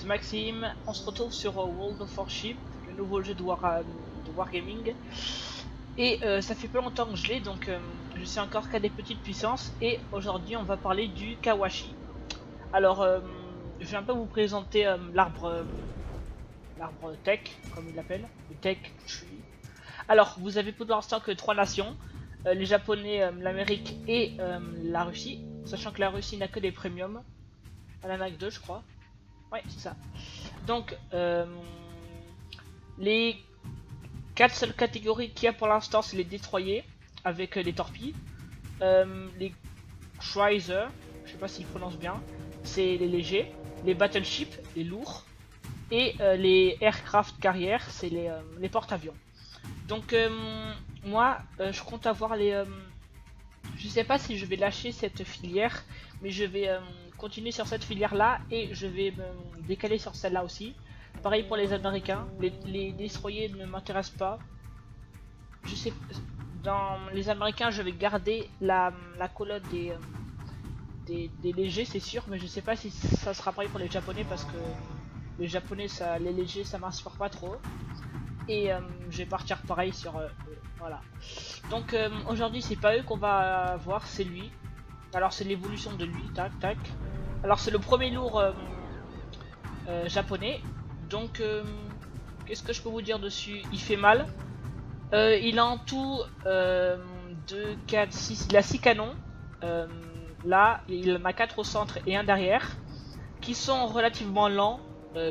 Maxime, on se retrouve sur World of Warship, le nouveau jeu de Wargaming. Et ça fait peu longtemps que je l'ai, donc je suis encore qu'à des petites puissances. Et aujourd'hui on va parler du Kawashi. Alors je vais un peu vous présenter l'arbre tech, comme il l'appelle, le tech tree. Alors vous avez pour l'instant que 3 nations, les Japonais, l'Amérique et la Russie. Sachant que la Russie n'a que des premiums. Elle en a que 2 je crois. Ouais, c'est ça. Donc, les 4 seules catégories qu'il y a pour l'instant, c'est les destroyers avec les torpilles. Les cruisers, je sais pas s'ils prononcent bien, c'est les légers. Les battleships, les lourds. Et les aircraft carriers, c'est les porte-avions. Donc, moi, je compte avoir les... je sais pas si je vais lâcher cette filière, mais je vais continuer sur cette filière là et je vais me décaler sur celle là aussi. Pareil pour les Américains, les destroyers ne m'intéressent pas. Je sais, dans les Américains je vais garder la colonne des légers, c'est sûr, mais je sais pas si ça sera pareil pour les Japonais parce que les Japonais, les légers ça m'inspire pas trop. Et je vais partir pareil sur voilà. Donc aujourd'hui c'est pas eux qu'on va voir, c'est lui. Alors c'est l'évolution de lui, tac tac. Alors c'est le premier lourd japonais. Donc qu'est-ce que je peux vous dire dessus? Il fait mal. Il a en tout 2, 4, 6, il a 6 canons. Là il en a 4 au centre et un derrière. Qui sont relativement lents.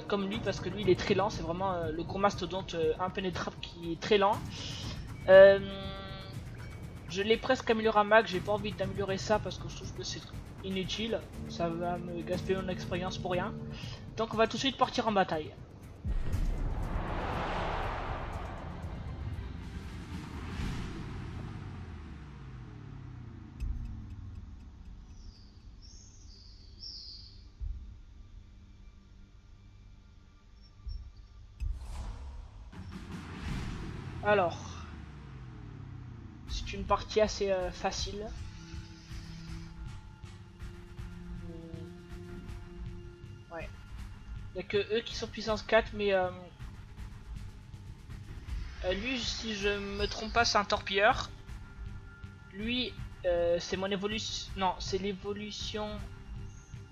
Comme lui, parce que lui il est très lent, c'est vraiment le gros mastodonte impénétrable qui est très lent. Je l'ai presque amélioré à max, j'ai pas envie d'améliorer ça parce que je trouve que c'est inutile, ça va me gaspiller mon expérience pour rien. Donc on va tout de suite partir en bataille. Alors, c'est une partie assez facile. Ouais. Il n'y a que eux qui sont puissance 4, mais lui, si je me trompe pas, c'est un torpilleur. Lui, c'est mon évolution. Non, c'est l'évolution.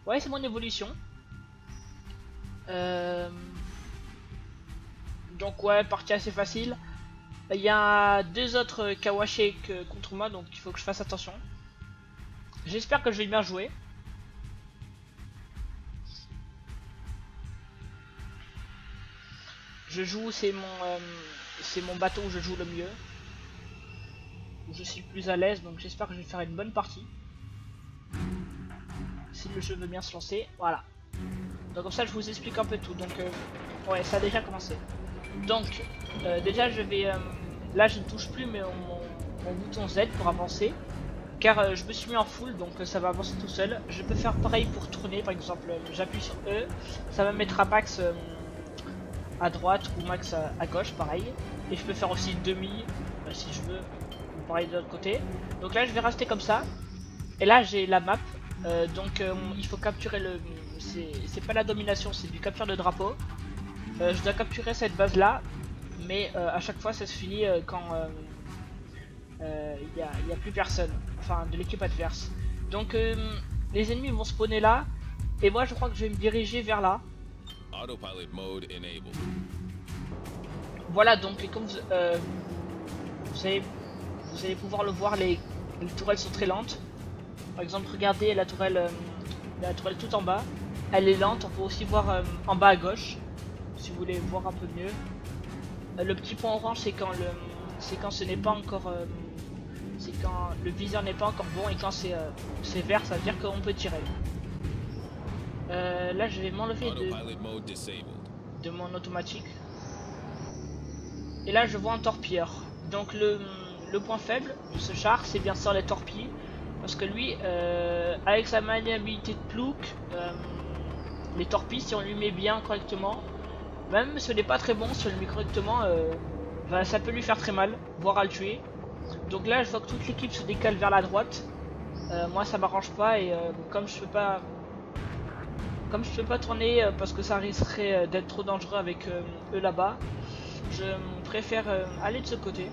Ouais, c'est mon évolution. Donc ouais, partie assez facile. Il y a 2 autres Kawashi contre moi, donc il faut que je fasse attention. J'espère que je vais bien jouer. Je joue, c'est mon bateau où je joue le mieux. Où je suis le plus à l'aise, donc j'espère que je vais faire une bonne partie. Si le jeu veut bien se lancer, voilà. Donc comme ça je vous explique un peu tout, donc ouais, ça a déjà commencé. Donc déjà je vais là je ne touche plus mais mon bouton Z pour avancer, car je me suis mis en full, donc ça va avancer tout seul. Je peux faire pareil pour tourner, par exemple j'appuie sur E, ça va me mettre à max à droite ou max à gauche, pareil. Et je peux faire aussi demi si je veux, pareil de l'autre côté. Donc là je vais rester comme ça, et là j'ai la map. Donc il faut capturer le... C'est pas la domination, c'est du capture de drapeau. Je dois capturer cette base là, mais à chaque fois ça se finit quand il y a plus personne, enfin de l'équipe adverse. Donc les ennemis vont spawner là, et moi je crois que je vais me diriger vers là. Voilà, donc comme vous allez pouvoir le voir, les tourelles sont très lentes. Par exemple, regardez la tourelle tout en bas. Elle est lente. On peut aussi voir en bas à gauche, si vous voulez voir un peu mieux. Le petit point orange, c'est quand ce n'est pas encore, c'est quand le viseur n'est pas encore bon, et quand c'est vert, ça veut dire qu'on peut tirer. Là, je vais m'enlever de mon automatique. Et là, je vois un torpilleur. Donc le point faible de ce char, c'est bien sûr les torpilles. Parce que lui, avec sa maniabilité de plouc, les torpilles, si on lui met bien correctement, même si ce n'est pas très bon, si on le met correctement, ça peut lui faire très mal, voire à le tuer. Donc là, je vois que toute l'équipe se décale vers la droite. Moi, ça m'arrange pas, et comme comme je peux pas tourner parce que ça risquerait d'être trop dangereux avec eux là-bas, je préfère aller de ce côté.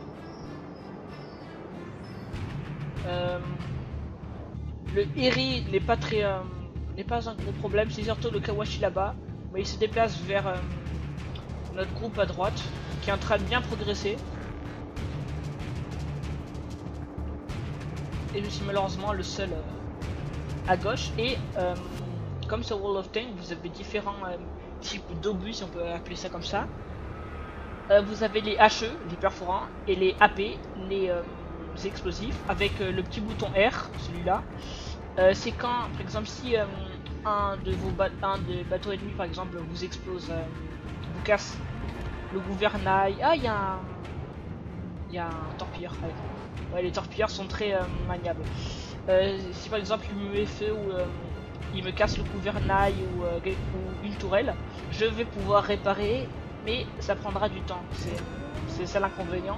Le Eri n'est pas très n'est pas un gros problème, c'est surtout le Kawashi là-bas, mais il se déplace vers notre groupe à droite qui est en train de bien progresser. Et je suis malheureusement le seul à gauche. Et comme sur World of Tanks, vous avez différents types d'obus, si on peut appeler ça comme ça. Vous avez les HE, les perforants, et les AP, les explosifs, avec le petit bouton R, celui-là. C'est quand, par exemple, si un des bateaux ennemis, par exemple, vous explose, vous casse le gouvernail. Ah, il y a un torpilleur. Ouais, les torpilleurs sont très maniables. Si par exemple il me met feu ou il me casse le gouvernail ou une tourelle, je vais pouvoir réparer, mais ça prendra du temps. C'est ça l'inconvénient.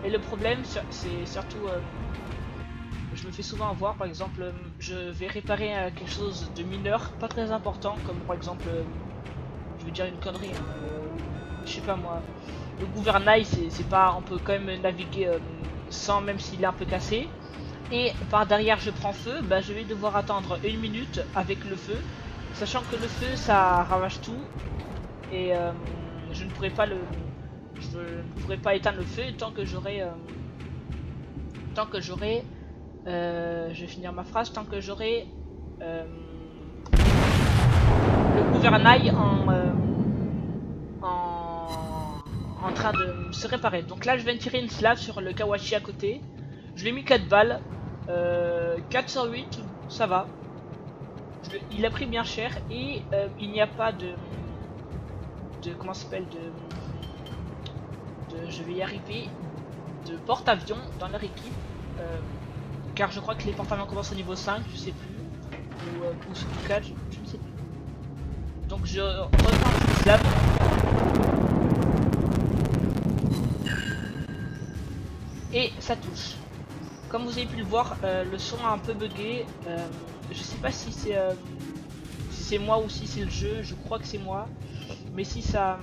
Et le problème, c'est surtout, je me fais souvent avoir, par exemple, je vais réparer quelque chose de mineur, pas très important, comme par exemple, je vais dire une connerie, je sais pas moi, le gouvernail, c'est pas, on peut quand même naviguer sans, même s'il est un peu cassé. Et par derrière je prends feu, bah, je vais devoir attendre 1 minute avec le feu, sachant que le feu ça ravage tout et je ne pourrai pas éteindre le feu tant que j'aurai je vais finir ma phrase, tant que j'aurai le gouvernail en train de se réparer. Donc là je viens de tirer une slave sur le Kawashi à côté. Je lui ai mis 4 balles. 4 sur 8, ça va. Il a pris bien cher et il n'y a pas de comment ça s'appelle je vais y arriver, de porte-avions dans leur équipe. Car je crois que les porte-avions commencent au niveau 5, je sais plus. Ou surtout 4, je ne sais plus. Donc je reprends une slab. Et ça touche. Comme vous avez pu le voir, le son a un peu bugué. Je sais pas si c'est moi ou si c'est le jeu. Je crois que c'est moi. Mais si ça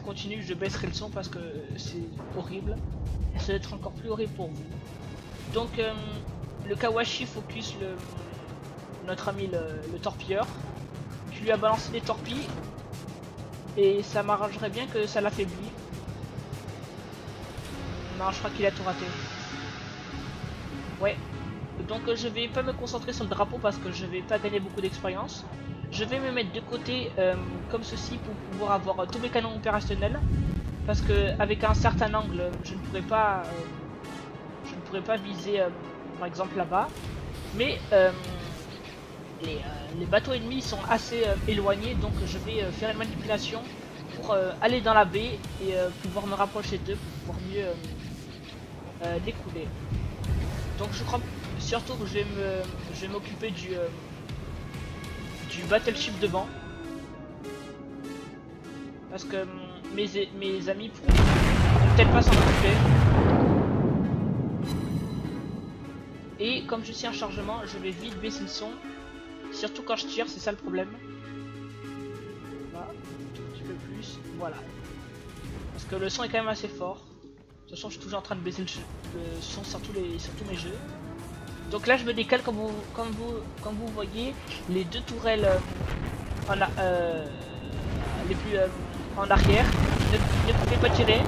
continue, je baisserai le son parce que c'est horrible. Et ça va être encore plus horrible pour vous. Donc le Kawashi focus notre ami le torpilleur. Je lui ai balancé des torpilles. Et ça m'arrangerait bien que ça l'affaiblit. Non, je crois qu'il a tout raté. Ouais, donc je vais pas me concentrer sur le drapeau parce que je vais pas gagner beaucoup d'expérience. Je vais me mettre de côté comme ceci pour pouvoir avoir tous mes canons opérationnels. Parce que avec un certain angle, je ne pourrais pas viser par exemple là-bas. Mais les bateaux ennemis sont assez éloignés, donc je vais faire une manipulation pour aller dans la baie et pouvoir me rapprocher d'eux pour pouvoir mieux découler. Donc je crois surtout que je vais m'occuper du battleship devant. Parce que mes amis pourront peut-être pas s'en occuper. Et comme je suis en chargement, je vais vite baisser le son. Surtout quand je tire, c'est ça le problème. Là, un tout petit peu plus. Voilà. Parce que le son est quand même assez fort. De toute façon, je suis toujours en train de baisser le son sur tous mes jeux. Donc là, je me décale comme vous voyez les deux tourelles les plus en arrière. Ne pouvez pas tirer.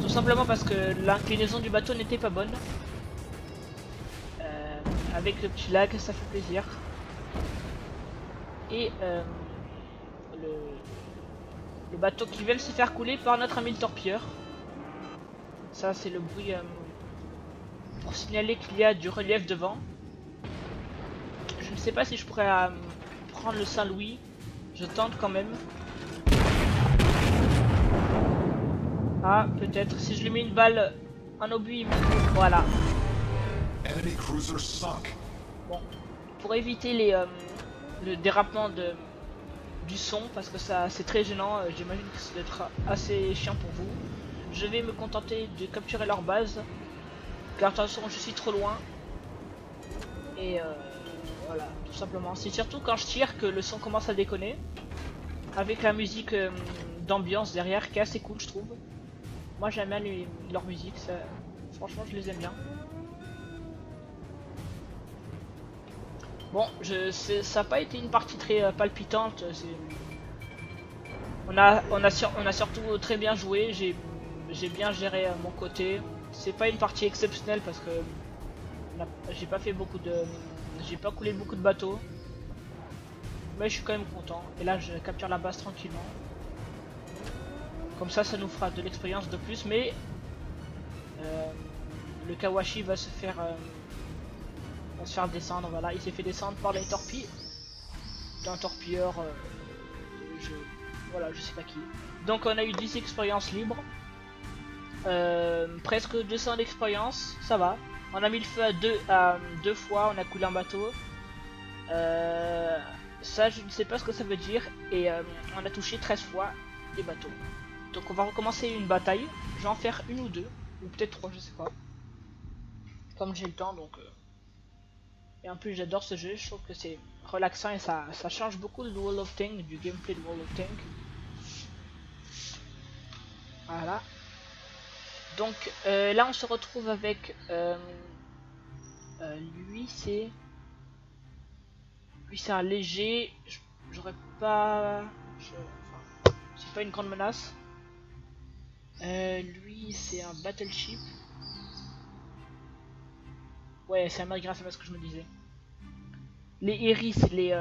Tout simplement parce que l'inclinaison du bateau n'était pas bonne. Avec le petit lag, ça fait plaisir. Et le bateau qui vient de se faire couler par notre ami le torpilleur. Ça c'est le bruit pour signaler qu'il y a du relief devant. Je ne sais pas si je pourrais prendre le Saint-Louis. Je tente quand même. Ah, peut-être. Si je lui mets une balle en obus, voilà. Bon, pour éviter le dérapement du son, parce que ça c'est très gênant, j'imagine que ça doit être assez chiant pour vous. Je vais me contenter de capturer leur base, car de toute façon je suis trop loin. Et Voilà, tout simplement. C'est surtout quand je tire que le son commence à déconner. Avec la musique d'ambiance derrière qui est assez cool, je trouve. Moi j'aime bien leur musique, ça... franchement je les aime bien. Bon, ça n'a pas été une partie très palpitante. On a surtout très bien joué, j'ai bien géré mon côté. C'est pas une partie exceptionnelle parce que j'ai pas fait beaucoup de... J'ai pas coulé beaucoup de bateaux. Mais je suis quand même content. Et là je capture la base tranquillement. Comme ça nous fera de l'expérience de plus. Mais le Kawashi va se faire descendre. Voilà, il s'est fait descendre par les torpilles d'un torpilleur. Voilà, je sais pas qui. Donc on a eu 10 expériences libres. Presque 200 d'expérience, ça va. On a mis le feu à deux fois, on a coulé un bateau. Ça je ne sais pas ce que ça veut dire. Et on a touché 13 fois les bateaux. Donc on va recommencer une bataille. Je vais en faire une ou deux, ou peut-être trois, je sais pas. Comme j'ai le temps donc. Et en plus j'adore ce jeu, je trouve que c'est relaxant et ça change beaucoup de World of Tanks, du gameplay de World of Tanks. Voilà. Donc là on se retrouve avec lui c'est un léger. J'aurais pas enfin, c'est pas une grande menace. Lui c'est un battleship. Ouais, c'est un malgré c'est ce que je me disais. Les Eri c'est les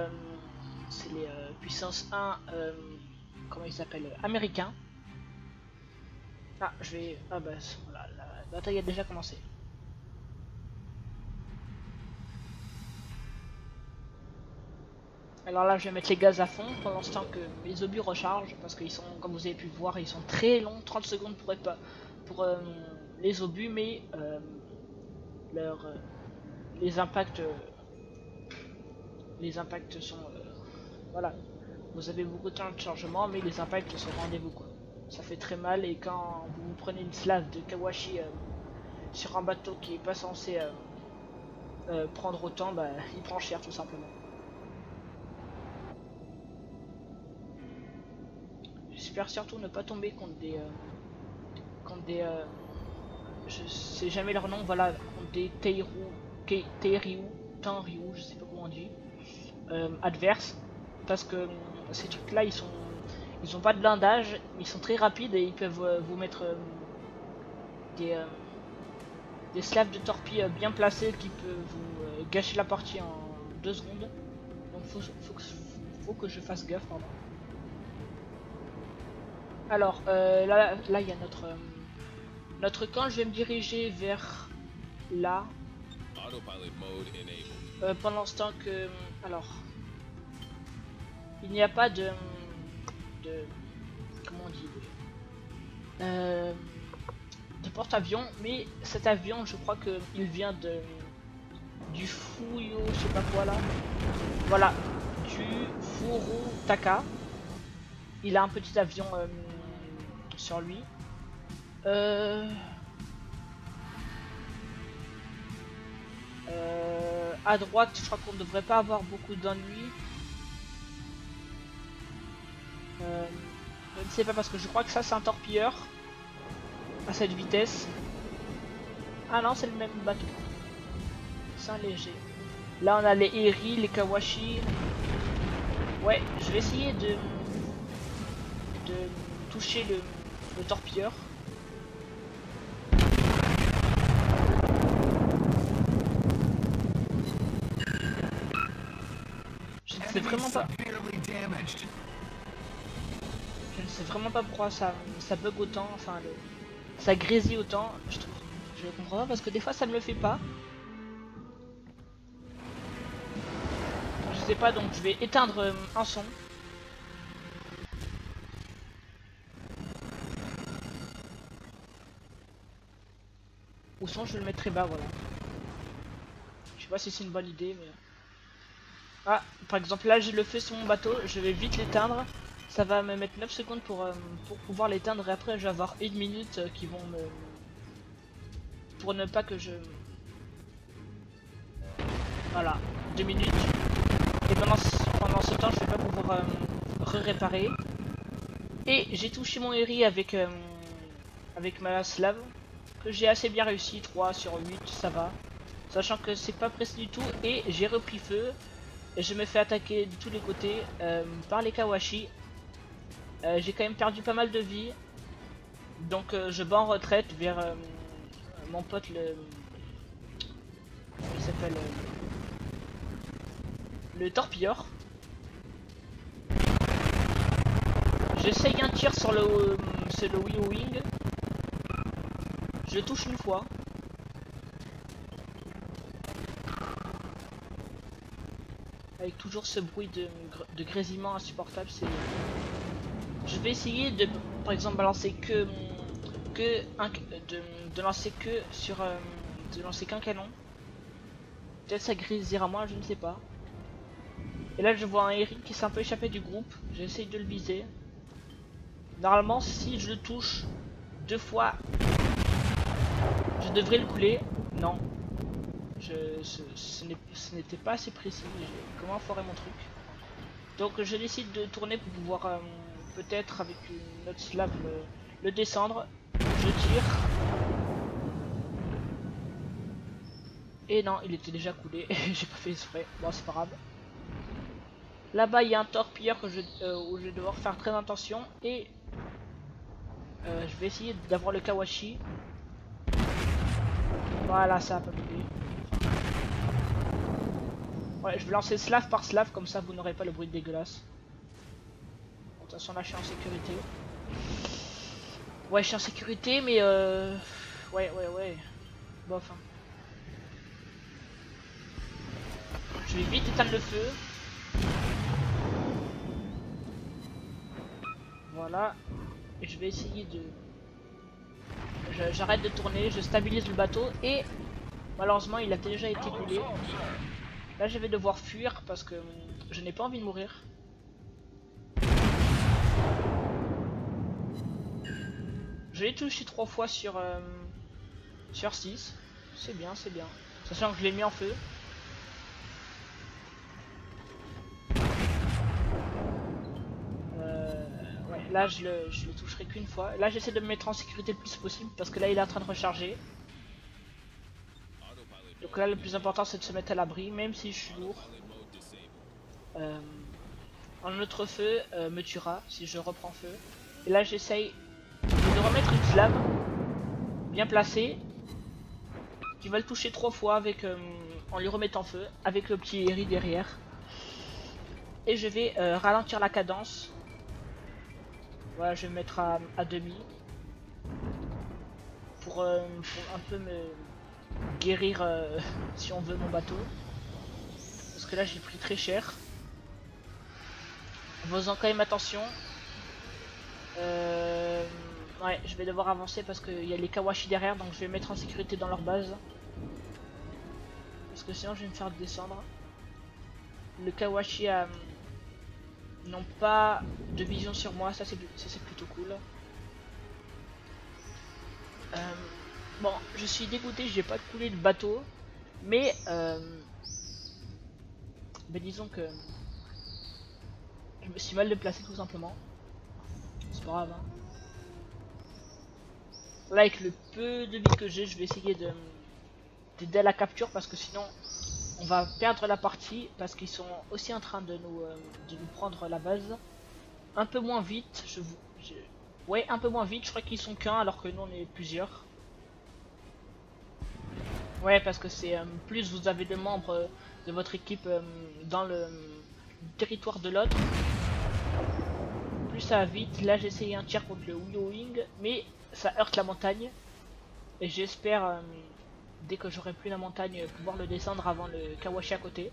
puissance 1 comment il s'appelle, américain. Ah, je vais... Ah bah voilà, la bataille a déjà commencé. Alors là, je vais mettre les gaz à fond pendant ce temps que mes obus rechargent. Parce qu'ils sont, comme vous avez pu voir, ils sont très longs. 30 secondes pour être pour les obus, mais les impacts sont... voilà. Vous avez beaucoup de temps de chargement, mais les impacts sont au rendez-vous quoi. Ça fait très mal et quand vous prenez une slave de Kawashi sur un bateau qui est pas censé prendre autant, bah, il prend cher tout simplement. J'espère surtout ne pas tomber contre des je sais jamais leur nom, voilà, contre des Tairyu, je sais pas comment on dit, adverses, parce que ces trucs là ils ont pas de blindage, ils sont très rapides et ils peuvent vous mettre des slaves de torpilles bien placés qui peuvent vous gâcher la partie en 2 secondes. Donc faut que je fasse gaffe, pardon. Alors là il y a notre camp, je vais me diriger vers là. Pendant ce temps que... Alors... Il n'y a pas de comment on dit, de porte-avions, mais cet avion, je crois que il vient du Fuyo, je sais pas quoi là. Voilà, du Furutaka. Il a un petit avion sur lui. À droite, je crois qu'on ne devrait pas avoir beaucoup d'ennuis. Je ne sais pas parce que je crois que ça c'est un torpilleur à cette vitesse. Ah non, c'est le même bateau. C'est un léger. Là on a les Eri, les Kawashi. Ouais, je vais essayer de toucher le torpilleur. Je ne sais vraiment pas. Je ne sais vraiment pas pourquoi ça bug autant, enfin ça grésille autant. Je comprends pas parce que des fois ça ne le fait pas. Je sais pas, donc je vais éteindre un son. Ou son je le mets très bas, voilà. Je sais pas si c'est une bonne idée mais... Ah, par exemple là j'ai le feu sur mon bateau, je vais vite l'éteindre. Ça va me mettre 9 secondes pour pouvoir l'éteindre et après je vais avoir 1 minute qui vont me... Pour ne pas que je... Voilà, 2 minutes. pendant ce temps, je vais pas pouvoir réparer. Et j'ai touché mon Eri avec ma slave, que j'ai assez bien réussi, 3 sur 8, ça va. Sachant que c'est pas précis du tout, et j'ai repris feu. Et je me fais attaquer de tous les côtés par les Kawashi. J'ai quand même perdu pas mal de vie. Donc je bats en retraite vers mon pote il s'appelle le torpilleur. J'essaye un tir sur le Wing. Je touche une fois. Avec toujours ce bruit de grésillement insupportable. Je vais essayer de, par exemple, balancer de lancer que sur de lancer qu'un canon. Peut-être ça grésillera moins, je ne sais pas. Et là je vois un Eric qui s'est un peu échappé du groupe. J'essaye de le viser. Normalement si je le touche 2 fois, je devrais le couler. Non. Ce n'était pas assez précis. Comment foirer mon truc. Donc je décide de tourner pour pouvoir peut-être avec une autre slave le descendre. Je tire. Et non, il était déjà coulé. J'ai pas fait exprès. Bon, c'est pas grave. Là-bas, il y a un torpilleur où je vais devoir faire très attention. Et je vais essayer d'avoir le Kawashi. Voilà, ça a pas coulé. Ouais, je vais lancer slave par slave, comme ça vous n'aurez pas le bruit dégueulasse. Bon, attention, là je suis en sécurité. Ouais, je suis en sécurité, mais ouais. Bof. Hein. Je vais vite éteindre le feu. Voilà. Et je vais essayer de... J'arrête de tourner, je stabilise le bateau et... Malheureusement, il a déjà été coulé. Là, je vais devoir fuir parce que je n'ai pas envie de mourir. Je l'ai touché 3 fois sur 6. C'est bien, c'est bien. Sachant que je l'ai mis en feu. Ouais, là, je le toucherai qu'une fois. Là, j'essaie de me mettre en sécurité le plus possible parce que là, il est en train de recharger. Donc là, le plus important, c'est de se mettre à l'abri, même si je suis lourd. Un autre feu me tuera si je reprends feu. Et là, j'essaye de remettre une slave bien placée qui va le toucher 3 fois avec en lui remettant feu avec le petit Eri derrière. Et je vais ralentir la cadence. Voilà, je vais me mettre à demi pour un peu me guérir si on veut mon bateau. Parce que là j'ai pris très cher. En faisant quand même attention. Ouais, je vais devoir avancer parce qu'il y a les Kawashi derrière, donc je vais mettre en sécurité dans leur base. Parce que sinon je vais me faire descendre. Le Kawashi n'ont pas de vision sur moi, ça c'est plutôt cool. Bon, je suis dégoûté, j'ai pas coulé le bateau, mais disons que je me suis mal déplacé tout simplement. C'est pas grave. Hein. Là, avec le peu de vie que j'ai, je vais essayer d'aider à la capture parce que sinon on va perdre la partie parce qu'ils sont aussi en train de nous prendre la base. Un peu moins vite, ouais, un peu moins vite, je crois qu'ils sont qu'un alors que nous on est plusieurs. Ouais, parce que c'est plus vous avez de membres de votre équipe dans le territoire de l'autre, plus ça va vite. Là j'ai essayé un tir contre le Wing, mais ça heurte la montagne. Et j'espère, dès que j'aurai plus la montagne, pouvoir le descendre avant le Kawashi à côté.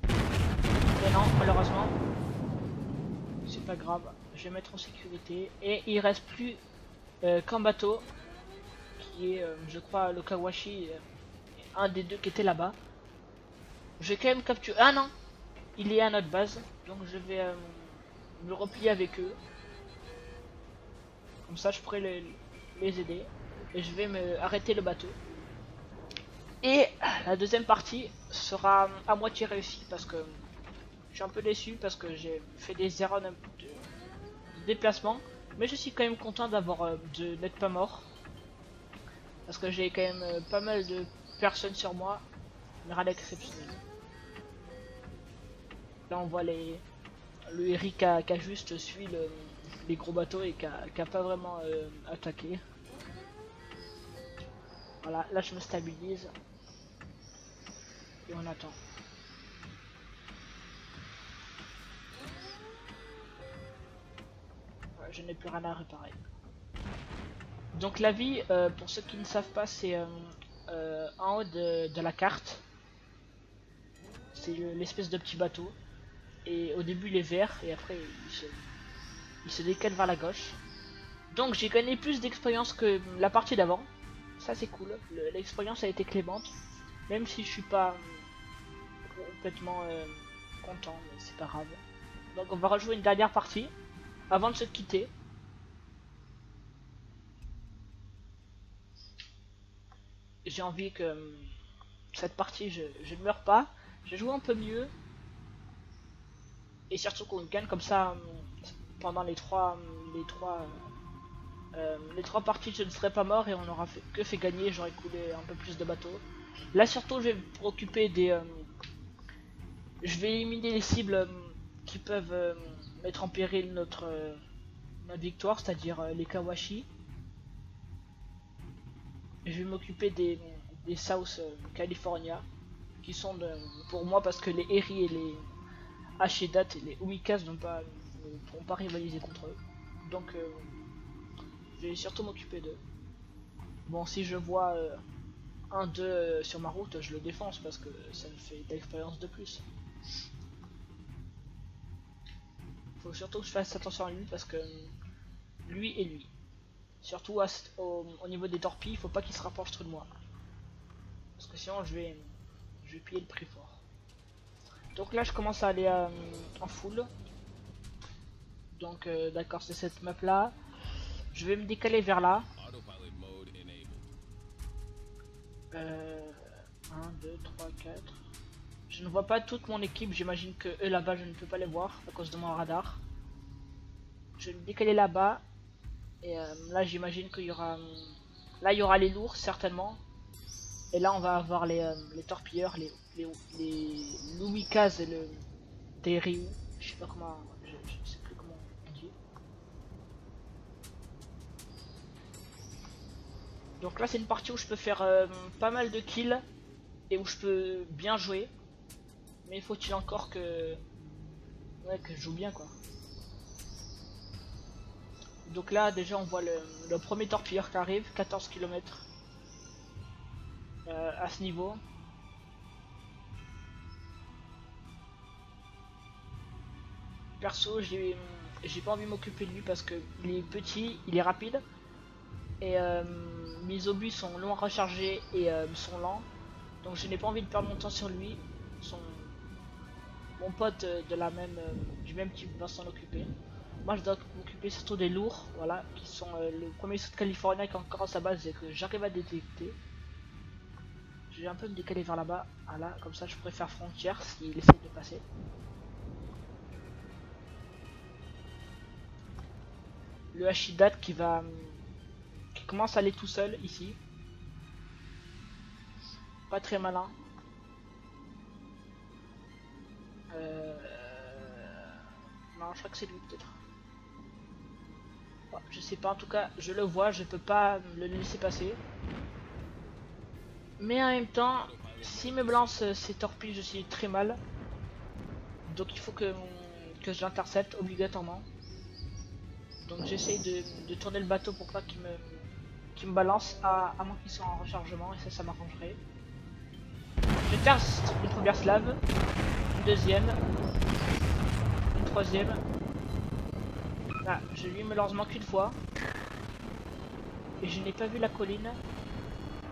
Mais non, malheureusement. C'est pas grave, je vais mettre en sécurité. Et il reste plus qu'un bateau, qui est, je crois, le Kawashi, un des deux qui était là-bas. Je vais quand même capturer... Ah non, il est à notre base, donc je vais me replier avec eux. Comme ça, je pourrai les aider. Et je vais me arrêter le bateau. Et la deuxième partie sera à moitié réussie parce que Je suis un peu déçu parce que j'ai fait des erreurs de déplacement. Mais je suis quand même content d'avoir de n'être pas mort. Parce que j'ai quand même pas mal de personnes sur moi. Une rade exceptionnelle. Là on voit le Eric qui a juste suivi les gros bateaux et qui a pas vraiment attaqué. Voilà, là je me stabilise. Et on attend. Ouais, je n'ai plus rien à réparer. Donc la vie, pour ceux qui ne savent pas, c'est en haut de la carte. C'est l'espèce de petit bateau. Et au début il est vert et après il se décale vers la gauche. Donc j'ai gagné plus d'expérience que la partie d'avant. Ça c'est cool. L'expérience a été clémente. Même si je suis pas complètement content, mais c'est pas grave. Donc on va rejouer une dernière partie avant de se quitter. J'ai envie que cette partie je ne meurs pas. Je joue un peu mieux. Et surtout qu'on gagne comme ça pendant les trois parties je ne serai pas mort et on aura que fait gagner, j'aurais coulé un peu plus de bateaux. Là surtout je vais me préoccuper des je vais éliminer les cibles qui peuvent mettre en péril notre victoire, c'est-à-dire les Kawashi. Je vais m'occuper des South California qui sont pour moi parce que les Eri et les Ashidat et les Umikas ne pourront pas rivaliser contre eux. Donc je vais surtout m'occuper d'eux. Bon, si je vois un d'eux sur ma route, je le défonce parce que ça me fait d'expérience de plus. Faut surtout que je fasse attention à lui parce que lui et lui. Surtout au niveau des torpilles, il faut pas qu'il se rapproche trop de moi. Parce que sinon je vais payer le prix fort. Donc là je commence à aller en full. Donc d'accord, c'est cette map là. Je vais me décaler vers là. 1, 2, 3, 4. Je ne vois pas toute mon équipe, j'imagine que eux là-bas je ne peux pas les voir à cause de mon radar. Je vais me décaler là-bas. Et là j'imagine qu'il y aura... Là il y aura les lourds certainement. Et là on va avoir les torpilleurs, les Lumikas et le Teriu. Je sais pas comment... Je sais plus comment on dit. Donc là c'est une partie où je peux faire pas mal de kills. Et où je peux bien jouer. Mais faut-il encore que... Ouais, que je joue bien quoi. Donc là déjà on voit le premier torpilleur qui arrive, 14 km à ce niveau. Perso j'ai pas envie de m'occuper de lui parce que il est petit, il est rapide. Et mes obus sont longs à recharger et sont lents. Donc je n'ai pas envie de perdre mon temps sur lui. Mon pote du même type va s'en occuper. Moi je dois m'occuper surtout des lourds, voilà, qui sont le premier saut de Californie qui est encore à sa base et que j'arrive à détecter. Je vais un peu me décaler vers là-bas, voilà, comme ça je pourrais faire frontière s'il essaie de passer. Le Ashidat qui commence à aller tout seul ici. Pas très malin. Non, je crois que c'est lui peut-être. Je sais pas, en tout cas je le vois, je peux pas le laisser passer. Mais en même temps, s'il me balance ses torpilles, je suis très mal. Donc il faut que je l'intercepte obligatoirement. Donc j'essaye de tourner le bateau pour pas qu'il me balance à moins qu'il soit en rechargement et ça m'arrangerait. Je teste une première slave, une deuxième, une troisième. Là, je lui me lance qu'une fois. Et je n'ai pas vu la colline.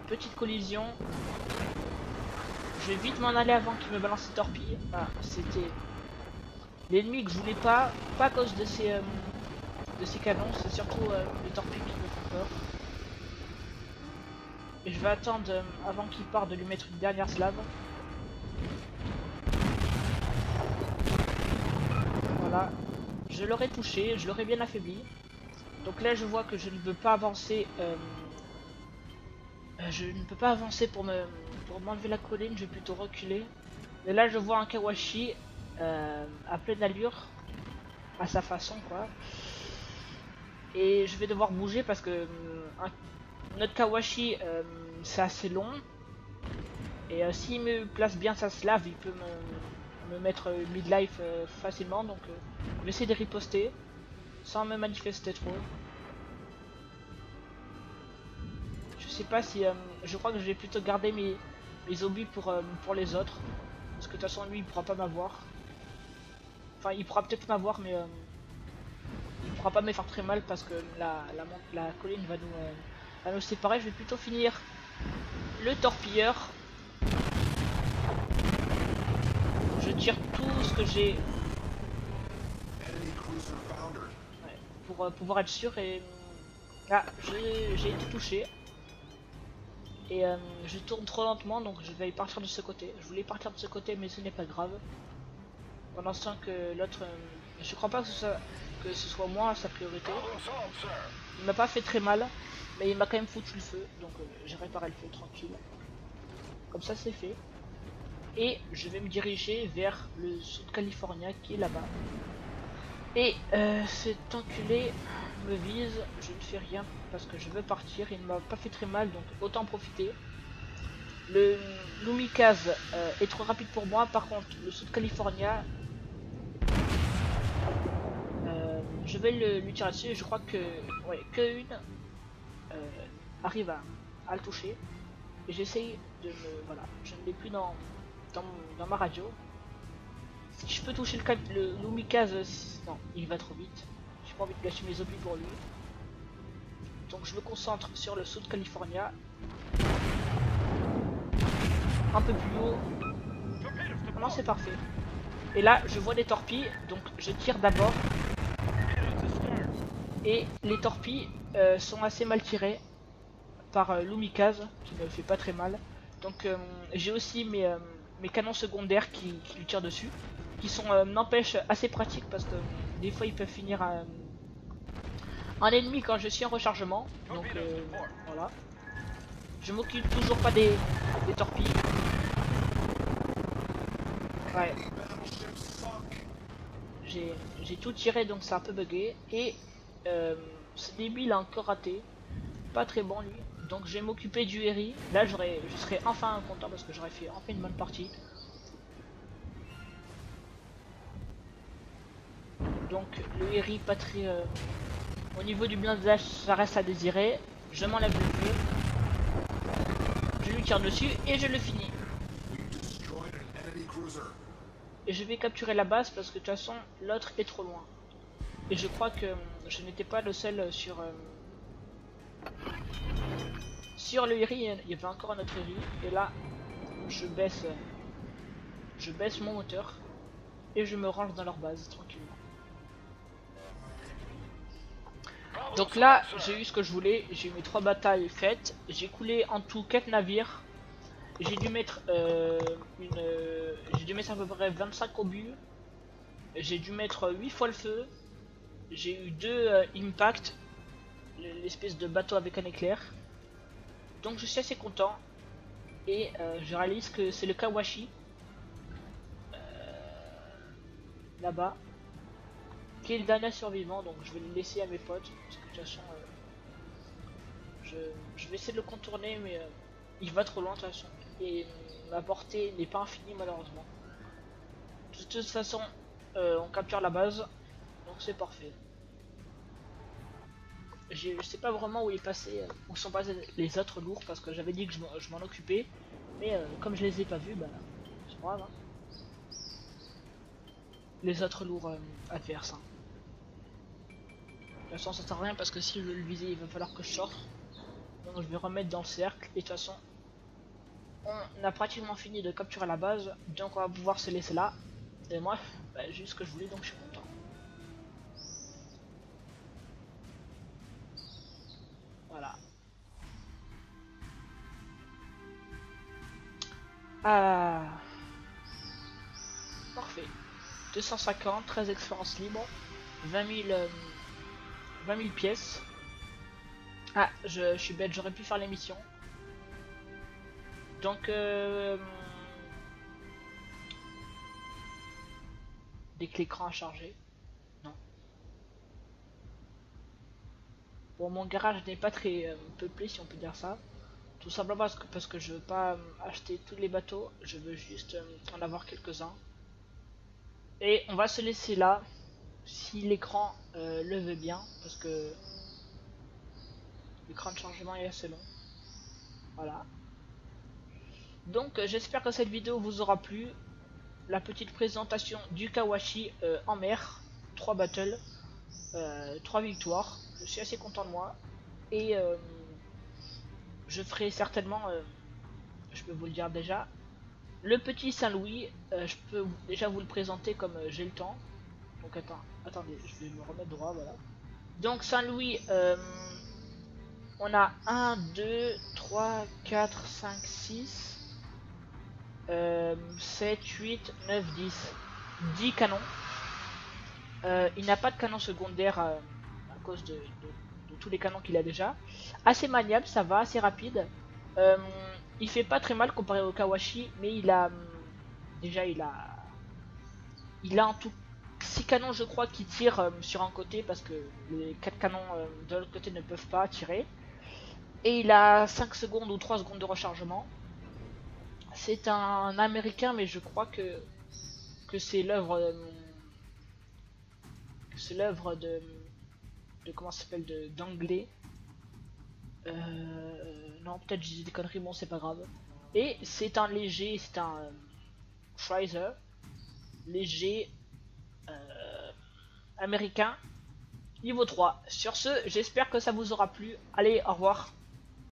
Petite collision. Je vais vite m'en aller avant qu'il me balance ses torpilles. Ah, c'était l'ennemi que je voulais pas à cause de ces canons, c'est surtout les torpilles qui me font peur. Et je vais attendre avant qu'il parte de lui mettre une dernière slave. je l'aurais touché, je l'aurais bien affaibli. Donc là je vois que je ne peux pas avancer. Je ne peux pas avancer pour m'enlever la colline, je vais plutôt reculer. Et là je vois un Kawashi à pleine allure, à sa façon quoi. Et je vais devoir bouger parce que notre Kawashi c'est assez long. Et s'il me place bien sa slave, il peut me mettre midlife facilement. Donc je vais essayer de riposter sans me manifester trop. Je sais pas si... je crois que je vais plutôt garder mes obus pour les autres. Parce que de toute façon lui il pourra pas m'avoir. Enfin il pourra peut-être m'avoir mais il pourra pas me faire très mal parce que la colline va nous séparer. Je vais plutôt finir le torpilleur. Je tire tout ce que j'ai pour pouvoir être sûr et... Ah, j'ai été touché. Et je tourne trop lentement donc je vais partir de ce côté. Je voulais partir de ce côté mais ce n'est pas grave. Pendant ce temps que l'autre... je crois pas que ce soit moi sa priorité. Il m'a pas fait très mal. Mais il m'a quand même foutu le feu. Donc j'ai réparé le feu tranquille. Comme ça c'est fait. Et je vais me diriger vers le Sud California qui est là-bas. Et cet enculé me vise, je ne fais rien parce que je veux partir, il ne m'a pas fait très mal donc autant profiter. Le Lumikaz est trop rapide pour moi, par contre le Sud California, je vais lui tirer dessus, je crois que ouais, qu'une arrive à le toucher. Et j'essaye de me... Voilà, je ne l'ai plus dans ma radio. Si je peux toucher le Lumikaz, non, il va trop vite. J'ai pas envie de gâcher mes obus pour lui. Donc je me concentre sur le Sud California. Un peu plus haut. Non, c'est parfait. Et là, je vois des torpilles, donc je tire d'abord. Et les torpilles sont assez mal tirées par Lumikaz, qui ne fait pas très mal. Donc j'ai aussi mes canons secondaires qui lui tirent dessus. Qui sont, n'empêche, assez pratiques parce que des fois ils peuvent finir un ennemi quand je suis en rechargement. Donc voilà. Je m'occupe toujours pas des torpilles. Ouais. J'ai tout tiré donc c'est un peu bugué. Et ce début il a encore raté. Pas très bon lui. Donc je vais m'occuper du Eri. Là je serai enfin content parce que j'aurais fait enfin une bonne partie. Donc le Eri pas très... au niveau du blindage ça reste à désirer. Je m'enlève le feu. Je lui tire dessus et je le finis. Et je vais capturer la base parce que de toute façon l'autre est trop loin. Et je crois que je n'étais pas le seul sur le Eri, il y avait encore un autre Eri. Et là je baisse mon moteur et je me range dans leur base tranquillement. Donc là j'ai eu ce que je voulais, j'ai eu mes 3 batailles faites, j'ai coulé en tout 4 navires. J'ai dû mettre à peu près 25 obus. J'ai dû mettre 8 fois le feu. J'ai eu 2 impacts, l'espèce de bateau avec un éclair. Donc je suis assez content. Et je réalise que c'est le Kawashi là-bas qui est le dernier survivant. Donc je vais le laisser à mes potes parce que de toute façon je vais essayer de le contourner mais il va trop loin de toute façon. Et ma portée n'est pas infinie malheureusement. De toute façon on capture la base, donc c'est parfait. Je sais pas vraiment où est passé, où sont passés les autres lourds parce que j'avais dit que je m'en occupais, mais comme je les ai pas vus, bah c'est pas grave. Hein. Les autres lourds adverses. Hein. De toute façon ça sert à rien parce que si je veux le viser il va falloir que je sorte. Donc je vais remettre dans le cercle et de toute façon on a pratiquement fini de capturer la base, donc on va pouvoir se laisser là. Et moi, bah, j'ai eu ce que je voulais donc je suis content. Voilà. Ah. Parfait. 250, 13 expériences libres. 20 000 pièces. Ah, je suis bête, j'aurais pu faire l'émission. Donc, des clés écran à charger. Non. Bon, mon garage n'est pas très peuplé, si on peut dire ça. Tout simplement parce que je veux pas acheter tous les bateaux. Je veux juste en avoir quelques-uns. Et on va se laisser là. Si l'écran le veut bien. Parce que l'écran de chargement est assez long. Voilà. Donc j'espère que cette vidéo vous aura plu. La petite présentation du Kawashi en mer. 3 battles. 3 victoires. Je suis assez content de moi. Et je ferai certainement, je peux vous le dire déjà, le petit Saint-Louis. Je peux déjà vous le présenter comme j'ai le temps. Donc attendez, je vais me remettre droit, voilà. Donc Saint-Louis, on a 1, 2, 3, 4, 5, 6, 7, 8, 9, 10. 10 canons. Il n'a pas de canon secondaire à cause de tous les canons qu'il a déjà. Assez maniable, ça va, assez rapide. Il fait pas très mal comparé au Kawashi, mais il a déjà il a en tout 6 canons je crois qui tirent sur un côté parce que les 4 canons de l'autre côté ne peuvent pas tirer. Et il a 5 secondes ou 3 secondes de rechargement. C'est un américain, mais je crois que c'est l'œuvre de comment ça s'appelle, d'anglais. Non, peut-être j'ai des conneries, bon c'est pas grave. Et c'est un léger, c'est un Schweizer léger américain niveau 3. Sur ce, j'espère que ça vous aura plu. Allez, au revoir.